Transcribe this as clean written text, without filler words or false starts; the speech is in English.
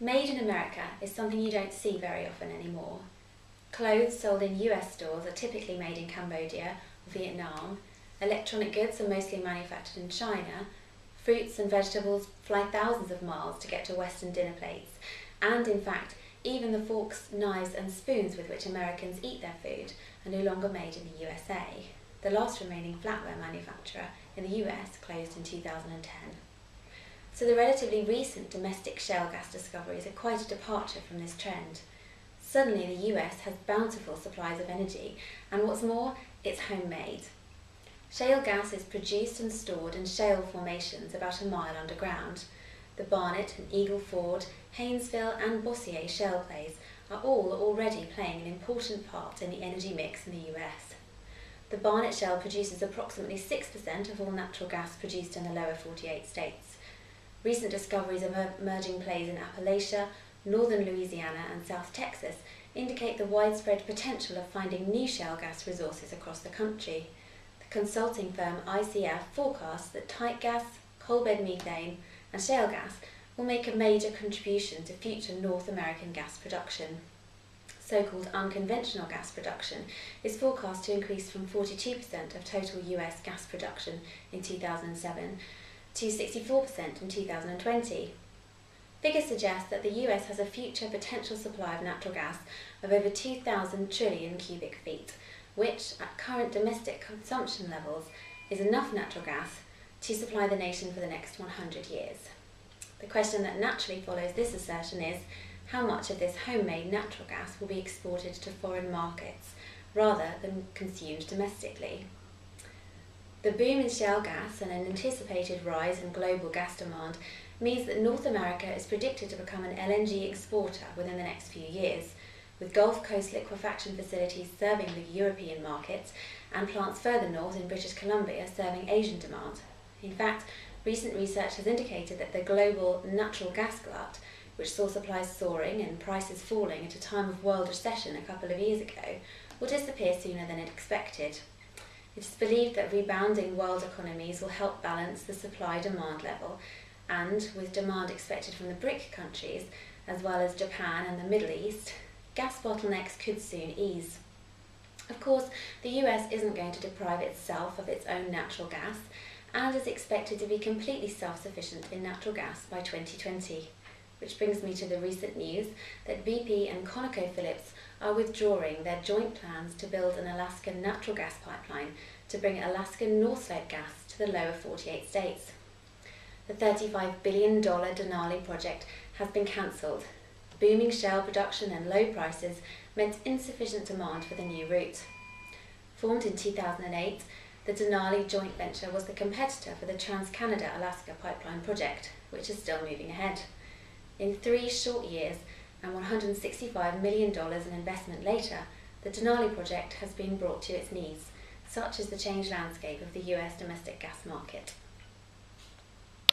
Made in America is something you don't see very often anymore. Clothes sold in US stores are typically made in Cambodia or Vietnam. Electronic goods are mostly manufactured in China. Fruits and vegetables fly thousands of miles to get to Western dinner plates. And in fact, even the forks, knives and spoons with which Americans eat their food are no longer made in the USA. The last remaining flatware manufacturer in the US closed in 2010. So the relatively recent domestic shale gas discoveries are quite a departure from this trend. Suddenly the US has bountiful supplies of energy, and what's more, it's homemade. Shale gas is produced and stored in shale formations about a mile underground. The Barnett and Eagle Ford, Haynesville and Bossier shale plays are all already playing an important part in the energy mix in the US. The Barnett Shale produces approximately 6% of all natural gas produced in the lower 48 states. Recent discoveries of emerging plays in Appalachia, northern Louisiana and South Texas indicate the widespread potential of finding new shale gas resources across the country. The consulting firm ICF forecasts that tight gas, coalbed methane and shale gas will make a major contribution to future North American gas production. So-called unconventional gas production is forecast to increase from 42% of total US gas production in 2007 to 64% in 2020. Figures suggest that the US has a future potential supply of natural gas of over 2,000 trillion cubic feet, which, at current domestic consumption levels, is enough natural gas to supply the nation for the next 100 years. The question that naturally follows this assertion is, how much of this homemade natural gas will be exported to foreign markets rather than consumed domestically? The boom in shale gas and an anticipated rise in global gas demand means that North America is predicted to become an LNG exporter within the next few years, with Gulf Coast liquefaction facilities serving the European markets and plants further north in British Columbia serving Asian demand. In fact, recent research has indicated that the global natural gas glut, which saw supplies soaring and prices falling at a time of world recession a couple of years ago, will disappear sooner than expected. It is believed that rebounding world economies will help balance the supply-demand level, and with demand expected from the BRIC countries, as well as Japan and the Middle East, gas bottlenecks could soon ease. Of course, the US isn't going to deprive itself of its own natural gas, and is expected to be completely self-sufficient in natural gas by 2020. Which brings me to the recent news that BP and ConocoPhillips are withdrawing their joint plans to build an Alaskan natural gas pipeline to bring Alaskan North Slope gas to the lower 48 states. The $35 billion Denali project has been cancelled. Booming shale production and low prices meant insufficient demand for the new route. Formed in 2008, the Denali joint venture was the competitor for the Trans-Canada-Alaska Pipeline project, which is still moving ahead. In 3 short years and $165 million in investment later, the Denali project has been brought to its knees. Such is the changed landscape of the US domestic gas market.